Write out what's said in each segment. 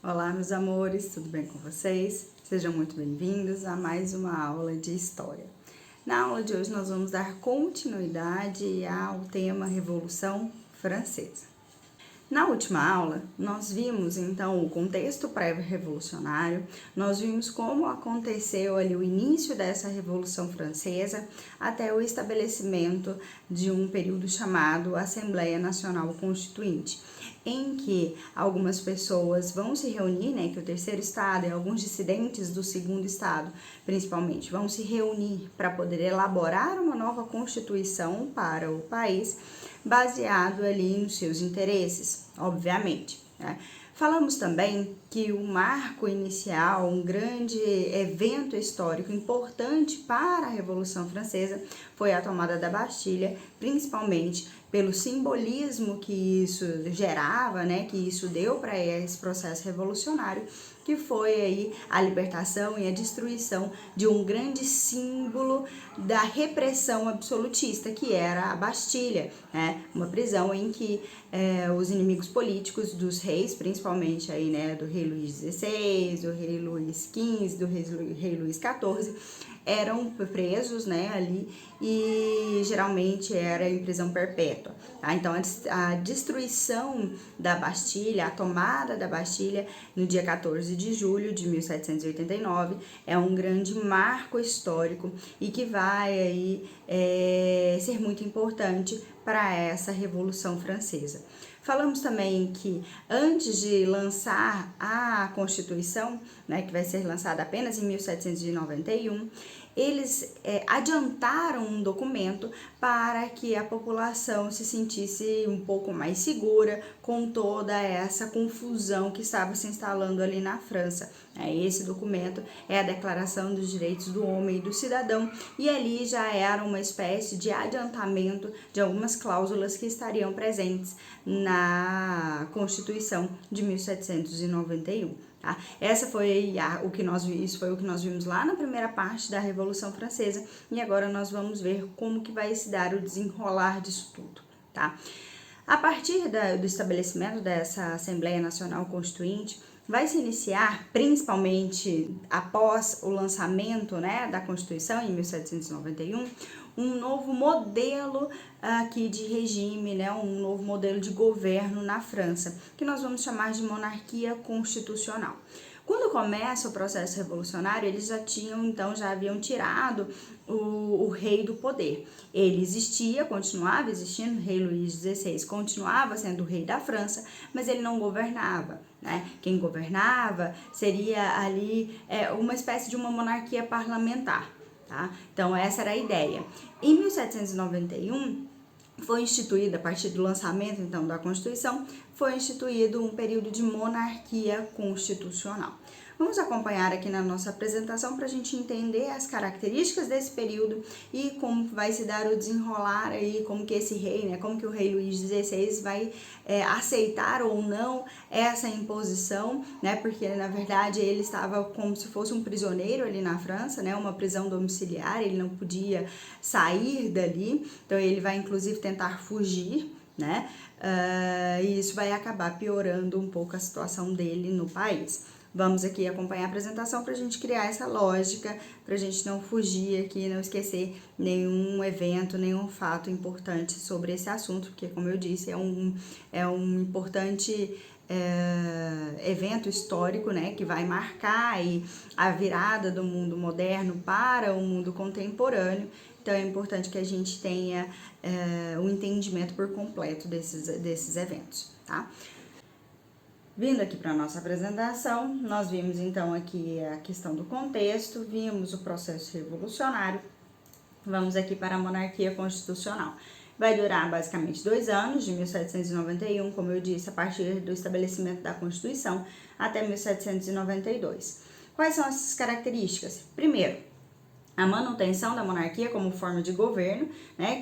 Olá, meus amores, tudo bem com vocês? Sejam muito bem-vindos a mais uma aula de História. Na aula de hoje nós vamos dar continuidade ao tema Revolução Francesa. Na última aula, nós vimos então o contexto pré-revolucionário, nós vimos como aconteceu ali o início dessa Revolução Francesa até o estabelecimento de um período chamado Assembleia Nacional Constituinte, em que algumas pessoas vão se reunir, que o terceiro estado e alguns dissidentes do segundo estado, principalmente, vão se reunir para poder elaborar uma nova constituição para o país, baseado ali nos seus interesses, obviamente, né? Falamos também que o marco inicial, um grande evento histórico importante para a Revolução Francesa foi a tomada da Bastilha, principalmente pelo simbolismo que isso gerava, que isso deu para esse processo revolucionário, que foi aí a libertação e a destruição de um grande símbolo da repressão absolutista, que era a Bastilha, uma prisão em que os inimigos políticos dos reis, principalmente aí, do rei Luís XVI, do rei Luís XV, do rei Luís XIV, eram presos, ali, e geralmente era em prisão perpétua, tá? Então a destruição da Bastilha, a tomada da Bastilha no dia 14 de julho de 1789 é um grande marco histórico e que vai aí ser muito importante para essa Revolução Francesa. Falamos também que antes de lançar a Constituição, que vai ser lançada apenas em 1791, eles adiantaram um documento para que a população se sentisse um pouco mais segura com toda essa confusão que estava se instalando ali na França. Esse documento é a Declaração dos Direitos do Homem e do Cidadão, e ali já era uma espécie de adiantamento de algumas cláusulas que estariam presentes na Constituição de 1791. Tá? Isso foi o que nós vimos lá na primeira parte da Revolução Francesa, e agora nós vamos ver como que vai se dar o desenrolar disso tudo, tá? A partir do estabelecimento dessa Assembleia Nacional Constituinte, vai se iniciar, principalmente após o lançamento, da Constituição em 1791, um novo modelo aqui de regime, um novo modelo de governo na França, que nós vamos chamar de monarquia constitucional. Quando começa o processo revolucionário, eles já haviam tirado o rei do poder. Ele existia, continuava existindo, o rei Luís XVI continuava sendo o rei da França, mas ele não governava, Quem governava seria ali uma espécie de uma monarquia parlamentar, tá? Então essa era a ideia. Em 1791, foi instituída, a partir do lançamento então da Constituição, foi instituído um período de monarquia constitucional. Vamos acompanhar aqui na nossa apresentação para a gente entender as características desse período e como vai se dar o desenrolar aí, como que esse rei, como que o rei Luís XVI vai aceitar ou não essa imposição, porque na verdade ele estava como se fosse um prisioneiro ali na França, uma prisão domiciliar, ele não podia sair dali, então ele vai inclusive tentar fugir, e isso vai acabar piorando um pouco a situação dele no país. Vamos aqui acompanhar a apresentação para a gente criar essa lógica, para a gente não fugir aqui, não esquecer nenhum evento, nenhum fato importante sobre esse assunto, porque, como eu disse, é um importante evento histórico, que vai marcar aí a virada do mundo moderno para o mundo contemporâneo. Então, é importante que a gente tenha um entendimento por completo desses eventos, tá? Vindo aqui para a nossa apresentação, nós vimos então aqui a questão do contexto, vimos o processo revolucionário, vamos aqui para a monarquia constitucional. Vai durar basicamente 2 anos, de 1791, como eu disse, a partir do estabelecimento da Constituição, até 1792. Quais são essas características? Primeiro, a manutenção da monarquia como forma de governo,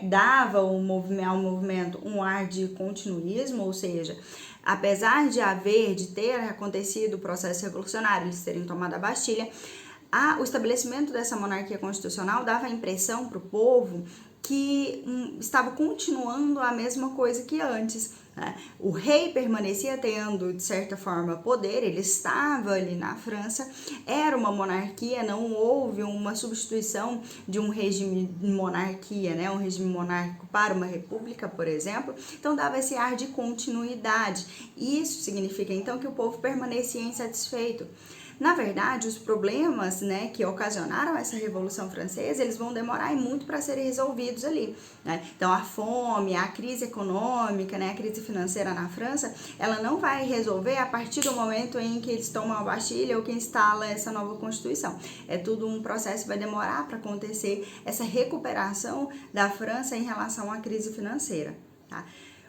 dava ao movimento um ar de continuismo, ou seja, apesar de ter acontecido o processo revolucionário, eles terem tomado a Bastilha, o estabelecimento dessa monarquia constitucional dava a impressão para o povo que estava continuando a mesma coisa que antes. O rei permanecia tendo, de certa forma, poder, ele estava ali na França, era uma monarquia, não houve uma substituição de um regime de monarquia, né, um regime monárquico para uma república, por exemplo, então dava esse ar de continuidade. Isso significa, então, que o povo permanecia insatisfeito. Na verdade, os problemas, né, que ocasionaram essa Revolução Francesa, eles vão demorar muito para serem resolvidos ali, né? Então, a fome, a crise econômica, né, a crise financeira na França, ela não vai resolver a partir do momento em que eles tomam a Bastilha ou que instala essa nova Constituição. É tudo um processo que vai demorar para acontecer essa recuperação da França em relação à crise financeira, tá?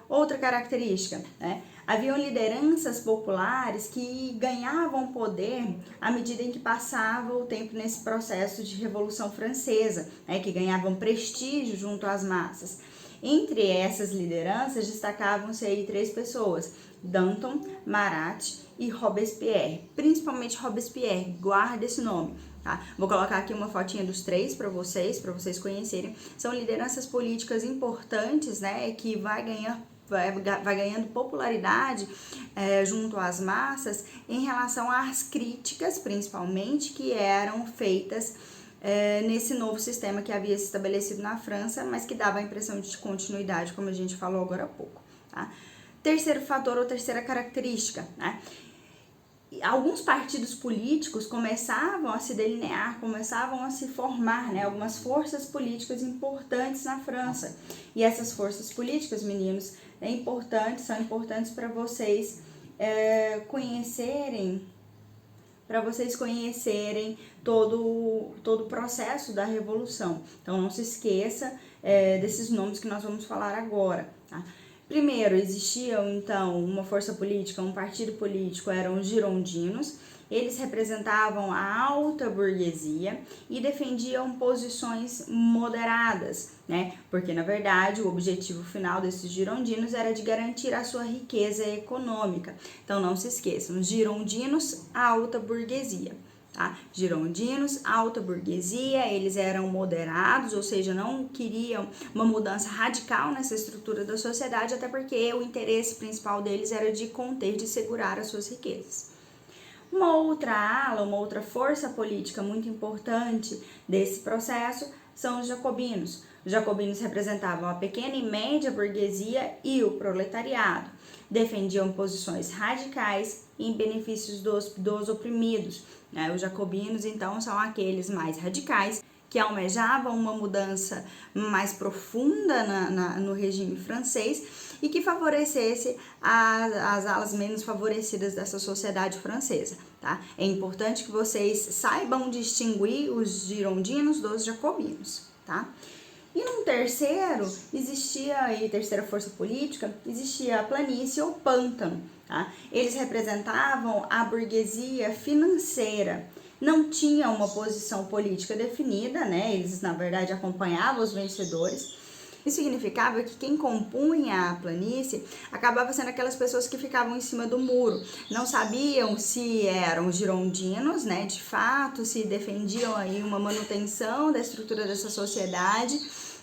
Outra característica, né? Haviam lideranças populares que ganhavam poder à medida em que passava o tempo nesse processo de Revolução Francesa, né? Que ganhavam prestígio junto às massas. Entre essas lideranças destacavam-se aí 3 pessoas: Danton, Marat e Robespierre, principalmente Robespierre, guarda esse nome. Tá? Vou colocar aqui uma fotinha dos 3 para vocês conhecerem. São lideranças políticas importantes, né, que vai ganhando popularidade junto às massas em relação às críticas, principalmente, que eram feitas nesse novo sistema que havia se estabelecido na França, mas que dava a impressão de continuidade, como a gente falou agora há pouco. Tá? Terceiro fator ou terceira característica, né? Alguns partidos políticos começavam a se delinear, começavam a se formar, né, algumas forças políticas importantes na França. E essas forças políticas, meninos, são importantes para vocês conhecerem, todo o processo da Revolução. Então, não se esqueça desses nomes que nós vamos falar agora, tá? Primeiro, existia então uma força política, um partido político, eram os girondinos. Eles representavam a alta burguesia e defendiam posições moderadas, né? Porque, na verdade, o objetivo final desses girondinos era de garantir a sua riqueza econômica. Então, não se esqueçam, girondinos, alta burguesia. Tá? Girondinos, alta burguesia, eles eram moderados, ou seja, não queriam uma mudança radical nessa estrutura da sociedade, até porque o interesse principal deles era de conter, de segurar as suas riquezas. Uma outra ala, uma outra força política muito importante desse processo são os jacobinos. Os jacobinos representavam a pequena e média burguesia e o proletariado. Defendiam posições radicais em benefícios dos oprimidos. Os jacobinos, então, são aqueles mais radicais que almejavam uma mudança mais profunda no regime francês e que favorecesse as alas menos favorecidas dessa sociedade francesa, tá? É importante que vocês saibam distinguir os girondinos dos jacobinos, tá? E num terceira força política, existia a planície ou pântano, tá? Eles representavam a burguesia financeira, não tinham uma posição política definida, né? Eles, na verdade, acompanhavam os vencedores. Isso significava que quem compunha a planície acabava sendo aquelas pessoas que ficavam em cima do muro. Não sabiam se eram girondinos, né, de fato, se defendiam aí uma manutenção da estrutura dessa sociedade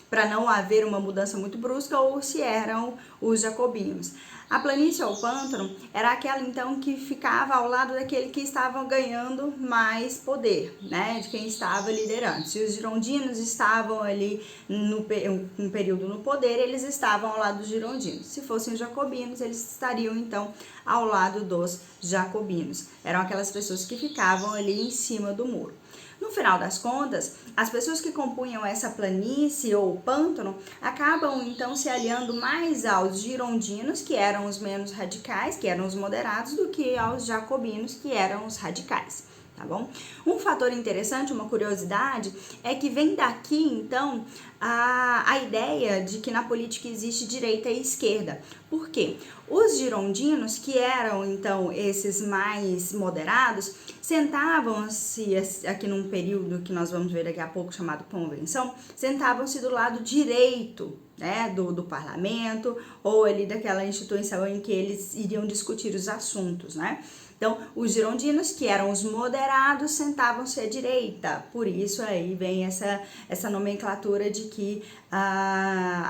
para não haver uma mudança muito brusca, ou se eram os jacobinos. A planície ou pântano era aquela, então, que ficava ao lado daquele que estava ganhando mais poder, né, de quem estava liderando. Se os girondinos estavam ali um período no poder, eles estavam ao lado dos girondinos. Se fossem os jacobinos, eles estariam, então, ao lado dos jacobinos. Eram aquelas pessoas que ficavam ali em cima do muro. No final das contas, as pessoas que compunham essa planície ou pântano acabam então se aliando mais aos girondinos, que eram os menos radicais, que eram os moderados, do que aos jacobinos, que eram os radicais, tá bom? Um fator interessante, uma curiosidade, é que vem daqui então a ideia de que na política existe direita e esquerda. Por quê? Os girondinos, que eram então esses mais moderados, sentavam-se aqui num período que nós vamos ver daqui a pouco, chamado convenção, sentavam-se do lado direito, né, do parlamento, ou ali daquela instituição em que eles iriam discutir os assuntos, né? Então, os girondinos, que eram os moderados, sentavam-se à direita. Por isso aí vem essa nomenclatura de que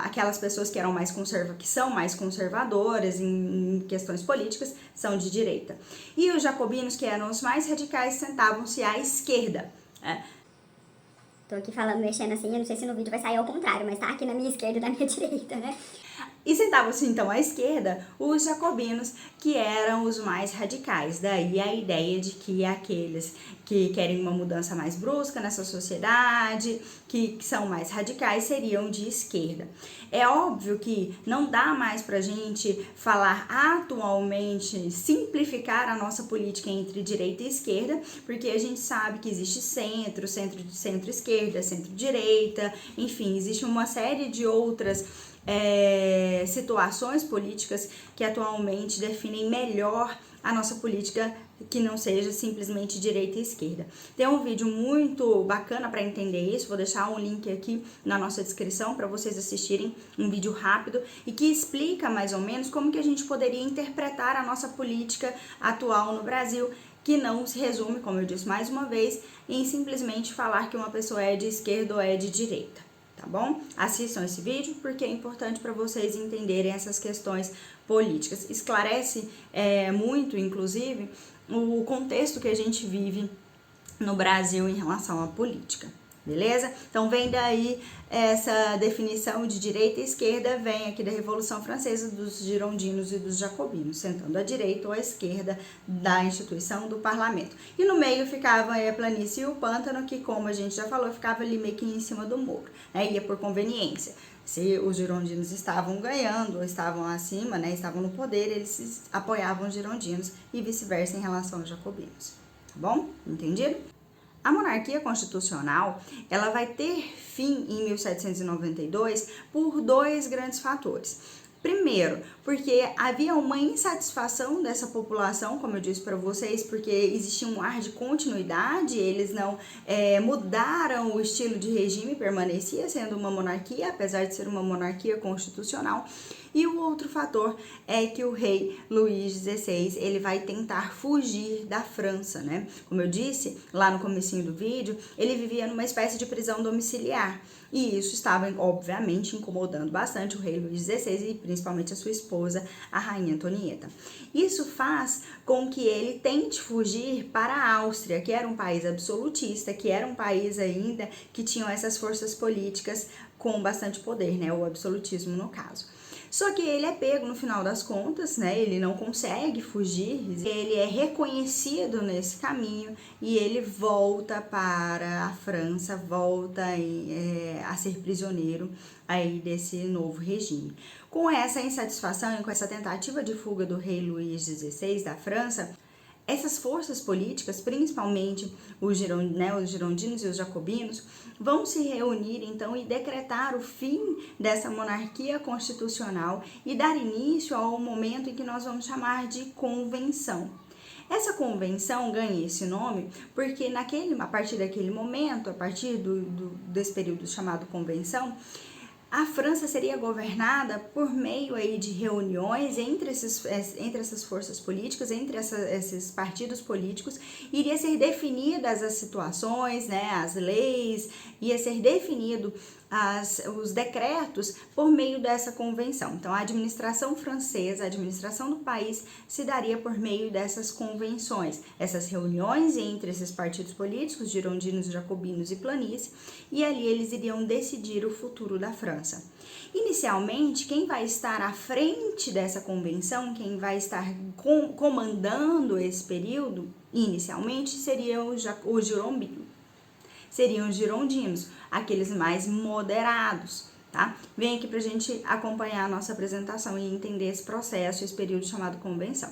aquelas pessoas que são mais conservadoras em questões políticas são de direita. E os jacobinos, que eram os mais radicais, sentavam-se à esquerda. Tô aqui falando, mexendo assim, eu não sei se no vídeo vai sair ao contrário, mas tá aqui na minha esquerda e na minha direita, né? E sentavam-se então à esquerda os jacobinos, que eram os mais radicais. Daí a ideia de que aqueles que querem uma mudança mais brusca nessa sociedade, que são mais radicais, seriam de esquerda. É óbvio que não dá mais pra gente falar atualmente, simplificar a nossa política entre direita e esquerda, porque a gente sabe que existe centro-esquerda, centro-direita, enfim, existe uma série de outras situações políticas que atualmente definem melhor a nossa política, que não seja simplesmente direita e esquerda. Tem um vídeo muito bacana para entender isso, vou deixar um link aqui na nossa descrição para vocês assistirem, um vídeo rápido e que explica mais ou menos como que a gente poderia interpretar a nossa política atual no Brasil, que não se resume, como eu disse mais uma vez, em simplesmente falar que uma pessoa é de esquerda ou é de direita. Tá bom? Assistam esse vídeo porque é importante para vocês entenderem essas questões políticas. Esclarece muito, inclusive, o contexto que a gente vive no Brasil em relação à política. Beleza? Então vem daí essa definição de direita e esquerda, vem aqui da Revolução Francesa, dos girondinos e dos jacobinos, sentando à direita ou à esquerda da instituição do parlamento. E no meio ficava a planície e o pântano, que, como a gente já falou, ficava ali meio que em cima do muro, né? Ia por conveniência. Se os girondinos estavam ganhando ou estavam acima, né, estavam no poder, eles apoiavam os girondinos e vice-versa em relação aos jacobinos. Tá bom? Entendido? A monarquia constitucional, ela vai ter fim em 1792 por dois grandes fatores. Primeiro, porque havia uma insatisfação dessa população, como eu disse para vocês, porque existia um ar de continuidade, eles não mudaram o estilo de regime, permanecia sendo uma monarquia, apesar de ser uma monarquia constitucional. E o outro fator é que o rei Luís XVI, ele vai tentar fugir da França, né? Como eu disse lá no comecinho do vídeo, ele vivia numa espécie de prisão domiciliar. E isso estava, obviamente, incomodando bastante o rei Luís XVI e principalmente a sua esposa, a rainha Antonieta. Isso faz com que ele tente fugir para a Áustria, que era um país absolutista, que era um país ainda que tinha essas forças políticas com bastante poder, né? O absolutismo no caso. Só que ele é pego no final das contas, né? Ele não consegue fugir, ele é reconhecido nesse caminho e ele volta para a França, volta a ser prisioneiro aí desse novo regime. Com essa insatisfação e com essa tentativa de fuga do rei Luís XVI da França, essas forças políticas, principalmente os girondinos e os jacobinos, vão se reunir então e decretar o fim dessa monarquia constitucional e dar início ao momento em que nós vamos chamar de convenção. Essa convenção ganha esse nome porque a partir daquele momento, a partir desse período chamado convenção, a França seria governada por meio aí de reuniões entre essas forças políticas, entre esses partidos políticos, iria ser definidas as situações, né, as leis, ia ser definido os decretos por meio dessa convenção. Então, a administração francesa, a administração do país se daria por meio dessas convenções, essas reuniões entre esses partidos políticos, girondinos, jacobinos e planície, e ali eles iriam decidir o futuro da França. Inicialmente, quem vai estar à frente dessa convenção, quem vai estar comandando esse período, inicialmente, seriam os girondinos, aqueles mais moderados, tá? Vem aqui pra gente acompanhar a nossa apresentação e entender esse processo, esse período chamado convenção.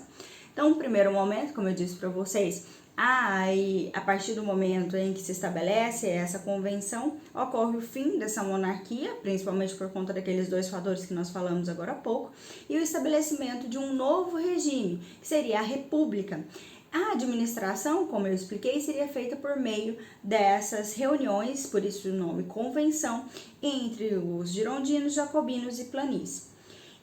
Então, no primeiro momento, como eu disse para vocês, a partir do momento em que se estabelece essa convenção, ocorre o fim dessa monarquia, principalmente por conta daqueles dois fatores que nós falamos agora há pouco, e o estabelecimento de um novo regime, que seria a república. A administração, como eu expliquei, seria feita por meio dessas reuniões, por isso o nome convenção, entre os girondinos, jacobinos e planície.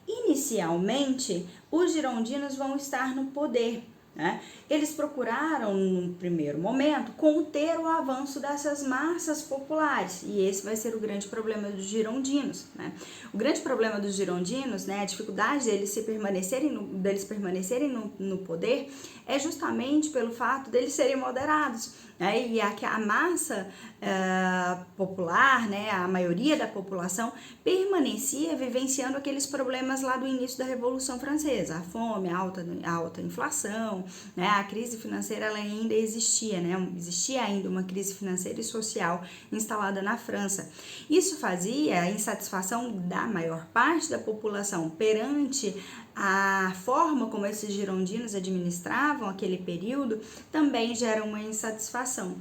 Inicialmente, os girondinos vão estar no poder, né? Eles procuraram, no primeiro momento, conter o avanço dessas massas populares, e esse vai ser o grande problema dos girondinos, né? O grande problema dos girondinos, né, a dificuldade deles permanecerem no poder, é justamente pelo fato deles serem moderados, né? E a massa popular, né, a maioria da população permanecia vivenciando aqueles problemas lá do início da Revolução Francesa, a fome, a alta inflação, né, a crise financeira ela ainda existia, né, existia ainda uma crise financeira e social instalada na França. Isso fazia a insatisfação da maior parte da população perante a forma como esses girondinos administravam aquele período também gera uma insatisfação.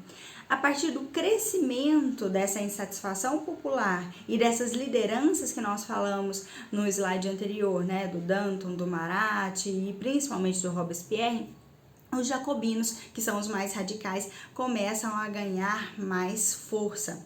A partir do crescimento dessa insatisfação popular e dessas lideranças que nós falamos no slide anterior, né, do Danton, do Marat e principalmente do Robespierre, os jacobinos, que são os mais radicais, começam a ganhar mais força.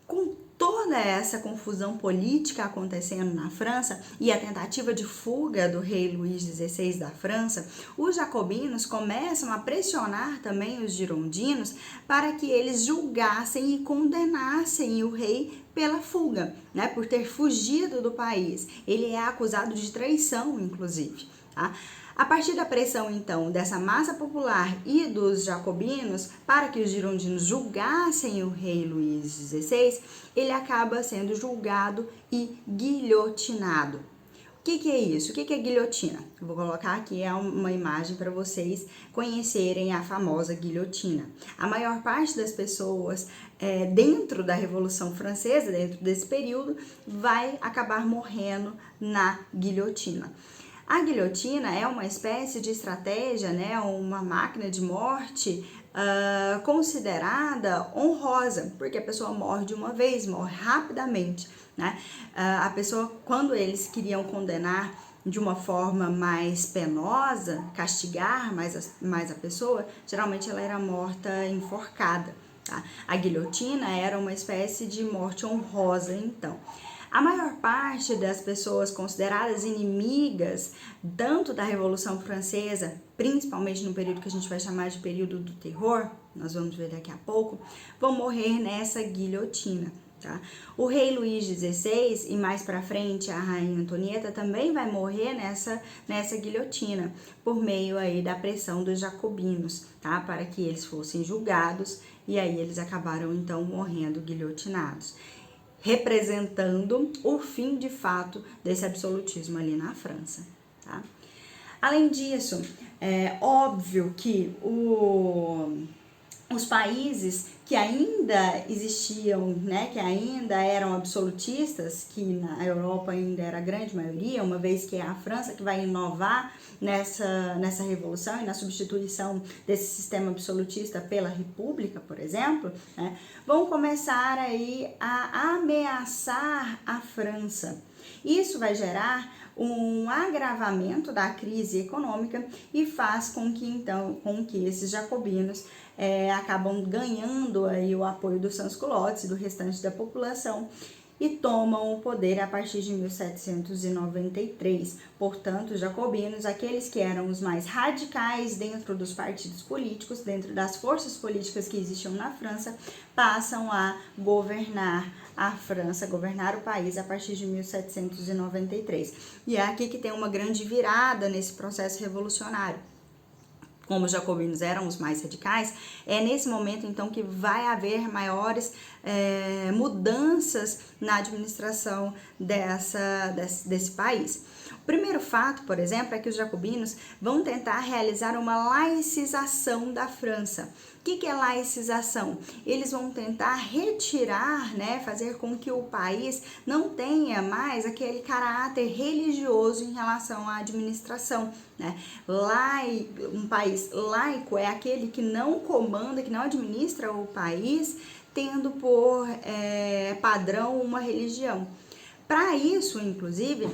Com toda essa confusão política acontecendo na França e a tentativa de fuga do rei Luís XVI da França, os jacobinos começam a pressionar também os girondinos para que eles julgassem e condenassem o rei pela fuga, né, por ter fugido do país. Ele é acusado de traição, inclusive, tá? A partir da pressão, então, dessa massa popular e dos jacobinos para que os girondinos julgassem o rei Luís XVI, ele acaba sendo julgado e guilhotinado. O que é isso? O que é guilhotina? Eu vou colocar aqui uma imagem para vocês conhecerem a famosa guilhotina. A maior parte das pessoas dentro da Revolução Francesa, dentro desse período, vai acabar morrendo na guilhotina. A guilhotina é uma espécie de estratégia, né, uma máquina de morte considerada honrosa, porque a pessoa morre de uma vez, morre rapidamente, né? A pessoa, quando eles queriam condenar de uma forma mais penosa, castigar mais a pessoa, geralmente ela era morta enforcada, tá? A guilhotina era uma espécie de morte honrosa, então. A maior parte das pessoas consideradas inimigas, tanto da Revolução Francesa, principalmente no período que a gente vai chamar de período do terror, nós vamos ver daqui a pouco, vão morrer nessa guilhotina, tá? O rei Luís XVI e mais pra frente a rainha Antonieta também vai morrer nessa guilhotina, por meio aí da pressão dos jacobinos, tá? Para que eles fossem julgados e aí eles acabaram então morrendo guilhotinados, representando o fim de fato desse absolutismo ali na França, tá? Além disso, é óbvio que os países que ainda existiam, né, que ainda eram absolutistas, que na Europa ainda era a grande maioria, uma vez que é a França que vai inovar nessa revolução e na substituição desse sistema absolutista pela república, por exemplo, né, vão começar aí a ameaçar a França. Isso vai gerar um agravamento da crise econômica e faz com que esses jacobinos acabam ganhando aí o apoio dos sans-culottes e do restante da população e tomam o poder a partir de 1793. Portanto, os jacobinos, aqueles que eram os mais radicais dentro dos partidos políticos, dentro das forças políticas que existiam na França, passam a governar a França, governar o país a partir de 1793. E é aqui que tem uma grande virada nesse processo revolucionário. Como os jacobinos eram os mais radicais, é nesse momento então que vai haver maiores mudanças na administração desse país. O primeiro fato, por exemplo, é que os jacobinos vão tentar realizar uma laicização da França. O que é laicização? Eles vão tentar retirar, né, fazer com que o país não tenha mais aquele caráter religioso em relação à administração, né? Um país laico é aquele que não comanda, que não administra o país, tendo por padrão uma religião. Para isso, inclusive,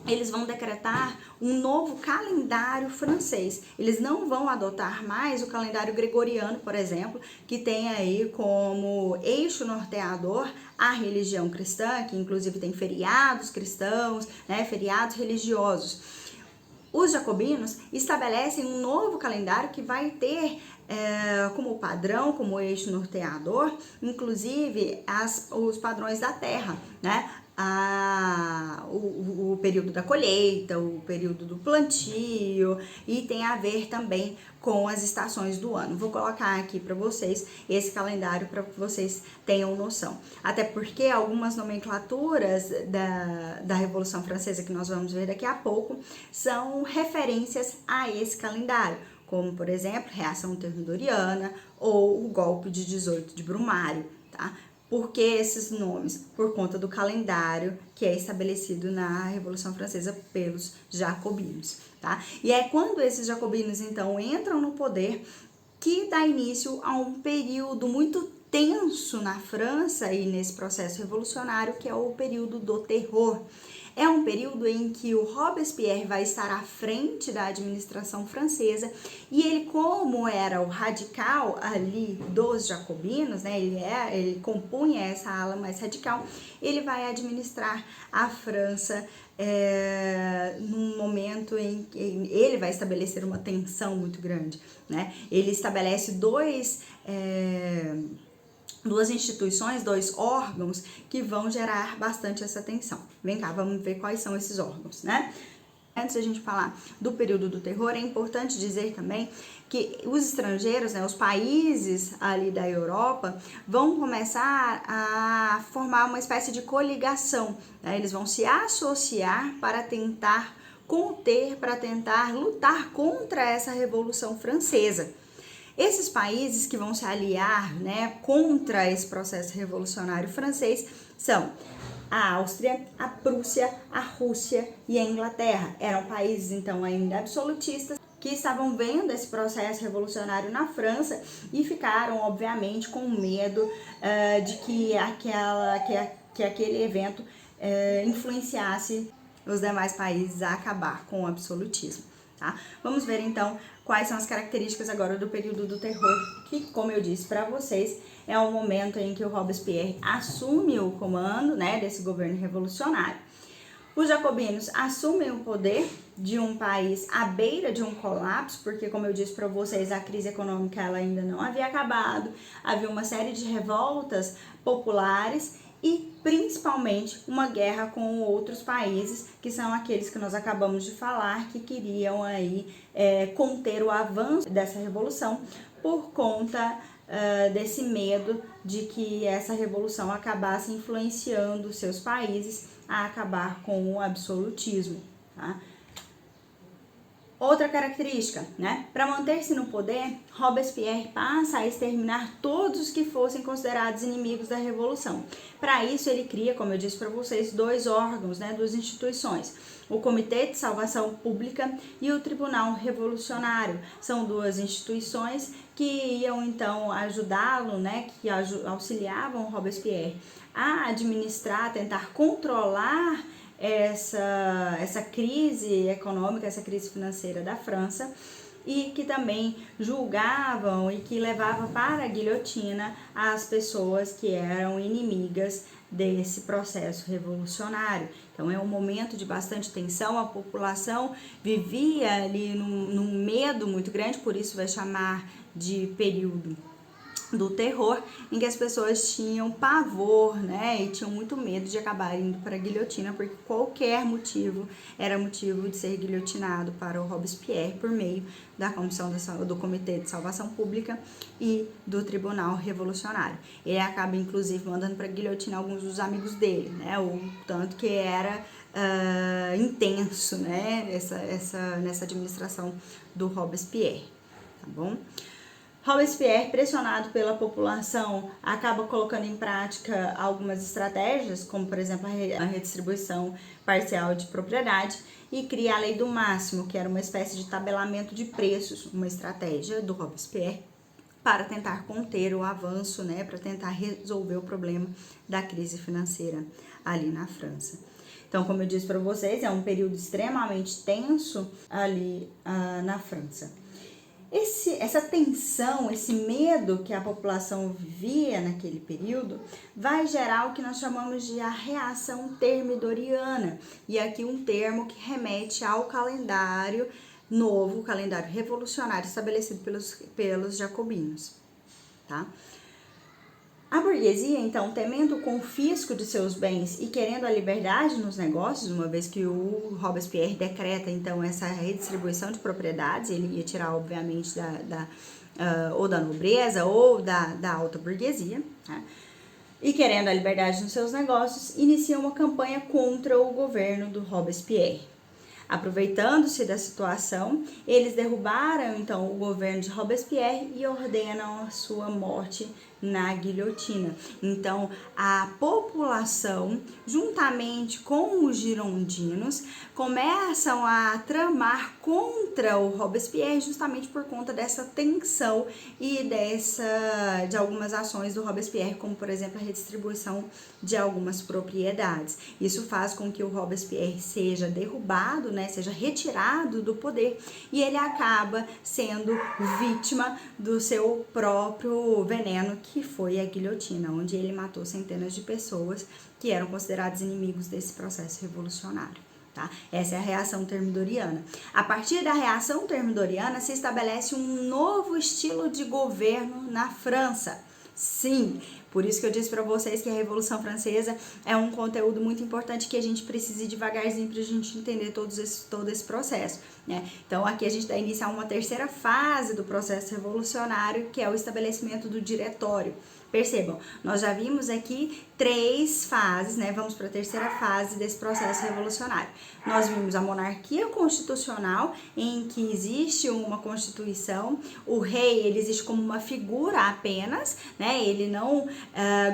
eles vão decretar um novo calendário francês. Eles não vão adotar mais o calendário gregoriano, por exemplo, que tem aí como eixo norteador a religião cristã, que inclusive tem feriados cristãos, né, feriados religiosos. Os jacobinos estabelecem um novo calendário que vai ter como padrão, como eixo norteador, inclusive os padrões da terra, né? O período da colheita, o período do plantio, e tem a ver também com as estações do ano. Vou colocar aqui para vocês esse calendário para que vocês tenham noção. Até porque algumas nomenclaturas da Revolução Francesa, que nós vamos ver daqui a pouco, são referências a esse calendário, como, por exemplo, Reação Thermidoriana ou o Golpe de 18 de Brumário, tá? Por que esses nomes? Por conta do calendário que é estabelecido na Revolução Francesa pelos jacobinos, tá? E é quando esses jacobinos, então, entram no poder que dá início a um período muito tenso na França e nesse processo revolucionário, que é o período do terror. É um período em que o Robespierre vai estar à frente da administração francesa e ele, como era o radical ali dos jacobinos, né, ele compunha essa ala mais radical, ele vai administrar a França num momento em que ele vai estabelecer uma tensão muito grande, né? Ele estabelece duas instituições, dois órgãos que vão gerar bastante essa tensão. Vem cá, vamos ver quais são esses órgãos, né? Antes de a gente falar do período do terror, é importante dizer também que os estrangeiros, né, os países ali da Europa, vão começar a formar uma espécie de coligação, né? Eles vão se associar para tentar conter, para tentar lutar contra essa Revolução Francesa. Esses países que vão se aliar, né, contra esse processo revolucionário francês são a Áustria, a Prússia, a Rússia e a Inglaterra. Eram países, então, ainda absolutistas que estavam vendo esse processo revolucionário na França e ficaram, obviamente, com medo de que aquele evento influenciasse os demais países a acabar com o absolutismo. Tá? Vamos ver, então, quais são as características agora do período do terror, que, como eu disse para vocês, é o momento em que o Robespierre assume o comando, né, desse governo revolucionário. Os jacobinos assumem o poder de um país à beira de um colapso, porque, como eu disse para vocês, a crise econômica ela ainda não havia acabado, havia uma série de revoltas populares e principalmente uma guerra com outros países, que são aqueles que nós acabamos de falar, que queriam aí conter o avanço dessa revolução por conta desse medo de que essa revolução acabasse influenciando seus países a acabar com o absolutismo, tá? Outra característica, né? Para manter-se no poder, Robespierre passa a exterminar todos os que fossem considerados inimigos da Revolução. Para isso, ele cria, como eu disse para vocês, dois órgãos, né? Duas instituições. O Comitê de Salvação Pública e o Tribunal Revolucionário. São duas instituições que iam, então, ajudá-lo, né? Que auxiliavam Robespierre a administrar, a tentar controlar essa crise econômica, essa crise financeira da França, e que também julgavam e que levavam para a guilhotina as pessoas que eram inimigas desse processo revolucionário. Então é um momento de bastante tensão, a população vivia ali num medo muito grande, por isso vai chamar de período do terror, em que as pessoas tinham pavor, né, e tinham muito medo de acabar indo para a guilhotina, porque qualquer motivo era motivo de ser guilhotinado para o Robespierre por meio da comissão do Comitê de Salvação Pública e do Tribunal Revolucionário. Ele acaba, inclusive, mandando para a guilhotina alguns dos amigos dele, né, o tanto que era intenso, né, nessa administração do Robespierre, tá bom? Robespierre, pressionado pela população, acaba colocando em prática algumas estratégias, como, por exemplo, a redistribuição parcial de propriedade, e cria a Lei do Máximo, que era uma espécie de tabelamento de preços, uma estratégia do Robespierre para tentar conter o avanço, né, para tentar resolver o problema da crise financeira ali na França. Então, como eu disse para vocês, é um período extremamente tenso ali na França. Essa tensão, esse medo que a população vivia naquele período vai gerar o que nós chamamos de a reação termidoriana. E aqui um termo que remete ao calendário novo, o calendário revolucionário estabelecido pelos jacobinos, tá? A burguesia, então, temendo o confisco de seus bens e querendo a liberdade nos negócios, uma vez que o Robespierre decreta, então, essa redistribuição de propriedades, ele ia tirar, obviamente, ou da nobreza ou da alta burguesia, né? E querendo a liberdade nos seus negócios, inicia uma campanha contra o governo do Robespierre. Aproveitando-se da situação, eles derrubaram então o governo de Robespierre e ordenam a sua morte na guilhotina. Então, a população, juntamente com os girondinos, começam a tramar contra o Robespierre justamente por conta dessa tensão e de algumas ações do Robespierre, como por exemplo a redistribuição de algumas propriedades. Isso faz com que o Robespierre seja derrubado, né, seja retirado do poder, e ele acaba sendo vítima do seu próprio veneno, que foi a guilhotina, onde ele matou centenas de pessoas que eram considerados inimigos desse processo revolucionário. Tá? Essa é a reação termidoriana. A partir da reação termidoriana se estabelece um novo estilo de governo na França. Sim, por isso que eu disse para vocês que a Revolução Francesa é um conteúdo muito importante que a gente precisa ir devagarzinho para a gente entender todo esse processo, né? Então aqui a gente vai iniciar uma terceira fase do processo revolucionário, que é o estabelecimento do diretório. Percebam, nós já vimos aqui 3 fases, né? Vamos para a terceira fase desse processo revolucionário. Nós vimos a monarquia constitucional, em que existe uma constituição, o rei ele existe como uma figura apenas, né? Ele não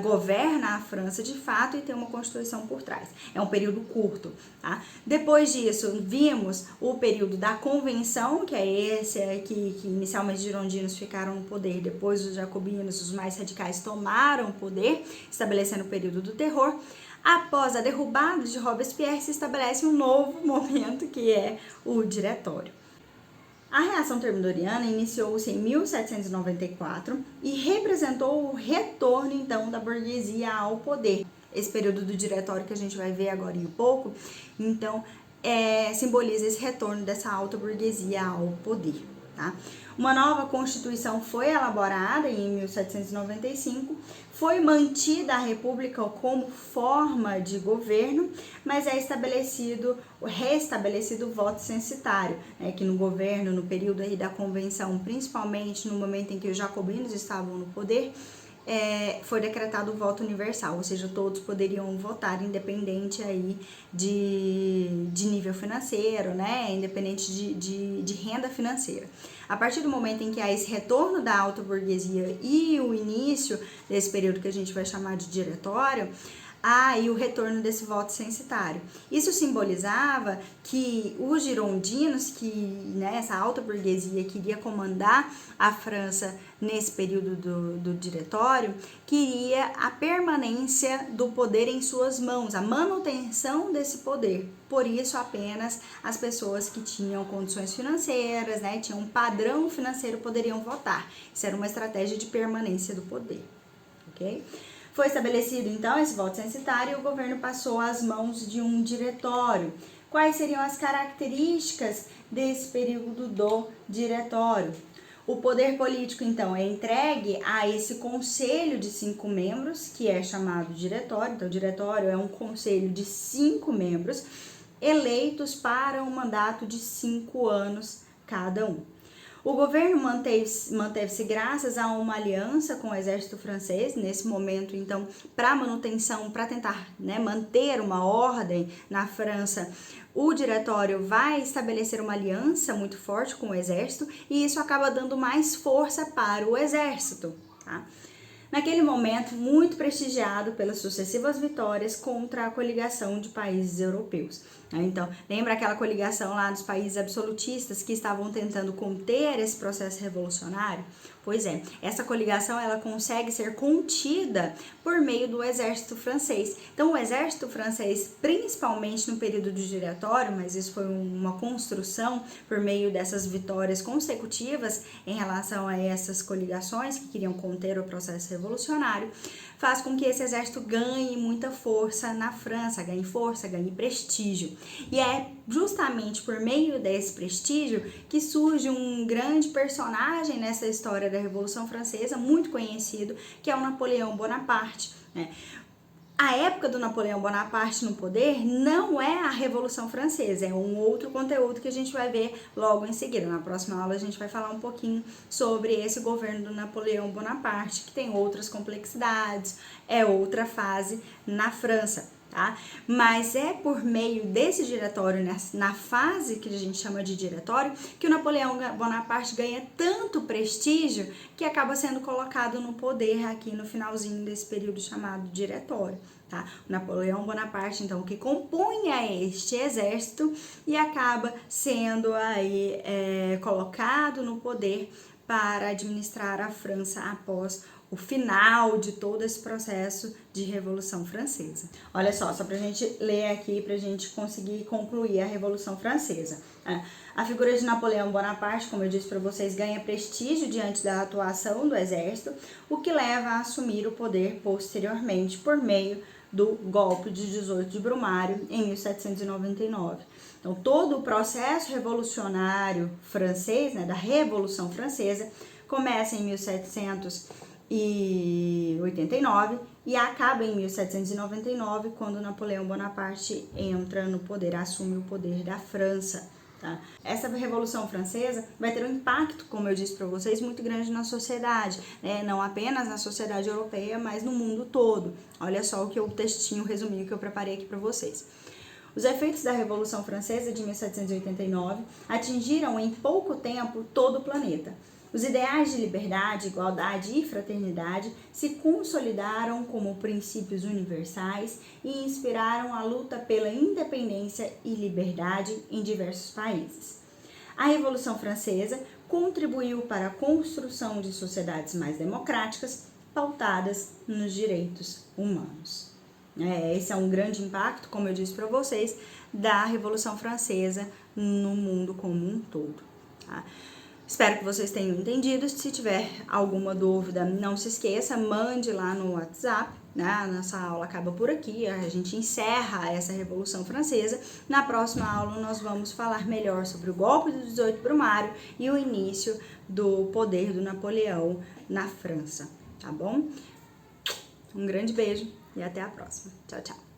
governa a França de fato e tem uma constituição por trás. É um período curto, tá? Depois disso, vimos o período da convenção, que é esse aqui, que inicialmente os girondinos ficaram no poder, depois os jacobinos, os mais radicais, tomaram o poder, estabelecendo o período do terror. Após a derrubada de Robespierre, se estabelece um novo momento, que é o diretório. A reação termidoriana iniciou-se em 1794 e representou o retorno, então, da burguesia ao poder. Esse período do diretório que a gente vai ver agora em pouco, então, simboliza esse retorno dessa alta burguesia ao poder. Tá? Uma nova Constituição foi elaborada em 1795, foi mantida a República como forma de governo, mas é restabelecido o voto censitário, né, que no governo, no período aí da Convenção, principalmente no momento em que os jacobinos estavam no poder, foi decretado o voto universal, ou seja, todos poderiam votar, independente aí de nível financeiro, né, independente de renda financeira. A partir do momento em que há esse retorno da alta burguesia e o início desse período que a gente vai chamar de diretório, e o retorno desse voto censitário. Isso simbolizava que os girondinos, essa alta burguesia que iria comandar a França nesse período do diretório, queria a permanência do poder em suas mãos, a manutenção desse poder. Por isso, apenas as pessoas que tinham condições financeiras, né, tinham um padrão financeiro, poderiam votar. Isso era uma estratégia de permanência do poder, ok? Foi estabelecido, então, esse voto censitário e o governo passou às mãos de um diretório. Quais seriam as características desse período do diretório? O poder político, então, é entregue a esse conselho de 5 membros, que é chamado diretório. Então, o diretório é um conselho de 5 membros, eleitos para um mandato de 5 anos cada um. O governo manteve-se graças a uma aliança com o exército francês, nesse momento, então, para manutenção, para tentar, né, manter uma ordem na França. O diretório vai estabelecer uma aliança muito forte com o exército e isso acaba dando mais força para o exército, tá? naquele momento muito prestigiado pelas sucessivas vitórias contra a coligação de países europeus. Então, lembra aquela coligação lá dos países absolutistas que estavam tentando conter esse processo revolucionário? Pois é, essa coligação ela consegue ser contida por meio do exército francês. Então, o exército francês, principalmente no período do Diretório, mas isso foi uma construção por meio dessas vitórias consecutivas em relação a essas coligações que queriam conter o processo revolucionário, faz com que esse exército ganhe muita força na França, ganhe força, ganhe prestígio. E é justamente por meio desse prestígio que surge um grande personagem nessa história da Revolução Francesa, muito conhecido, que é o Napoleão Bonaparte, né? A época do Napoleão Bonaparte no poder não é a Revolução Francesa, é um outro conteúdo que a gente vai ver logo em seguida. Na próxima aula a gente vai falar um pouquinho sobre esse governo do Napoleão Bonaparte, que tem outras complexidades, é outra fase na França, tá? Mas é por meio desse diretório, na fase que a gente chama de diretório, que o Napoleão Bonaparte ganha tanto prestígio que acaba sendo colocado no poder aqui no finalzinho desse período chamado diretório, tá? O Napoleão Bonaparte, então, que compunha este exército e acaba sendo aí colocado no poder para administrar a França após o final de todo esse processo de Revolução Francesa. Olha só pra gente ler aqui, pra gente conseguir concluir a Revolução Francesa. A figura de Napoleão Bonaparte, como eu disse para vocês, ganha prestígio diante da atuação do exército, o que leva a assumir o poder posteriormente por meio do golpe de 18 de Brumário em 1799. Então, todo o processo revolucionário francês, né, da Revolução Francesa, começa em 1789 e acaba em 1799, quando Napoleão Bonaparte entra no poder, assume o poder da França. Tá? Essa Revolução Francesa vai ter um impacto, como eu disse para vocês, muito grande na sociedade, né? Não apenas na sociedade europeia, mas no mundo todo. Olha só o textinho resumido que eu preparei aqui para vocês. Os efeitos da Revolução Francesa de 1789 atingiram em pouco tempo todo o planeta. Os ideais de liberdade, igualdade e fraternidade se consolidaram como princípios universais e inspiraram a luta pela independência e liberdade em diversos países. A Revolução Francesa contribuiu para a construção de sociedades mais democráticas, pautadas nos direitos humanos. Esse é um grande impacto, como eu disse para vocês, da Revolução Francesa no mundo como um todo. Tá? Espero que vocês tenham entendido. Se tiver alguma dúvida, não se esqueça, mande lá no WhatsApp. Né? A nossa aula acaba por aqui, a gente encerra essa Revolução Francesa. Na próxima aula nós vamos falar melhor sobre o golpe do 18 de Brumário e o início do poder do Napoleão na França, tá bom? Um grande beijo e até a próxima. Tchau, tchau.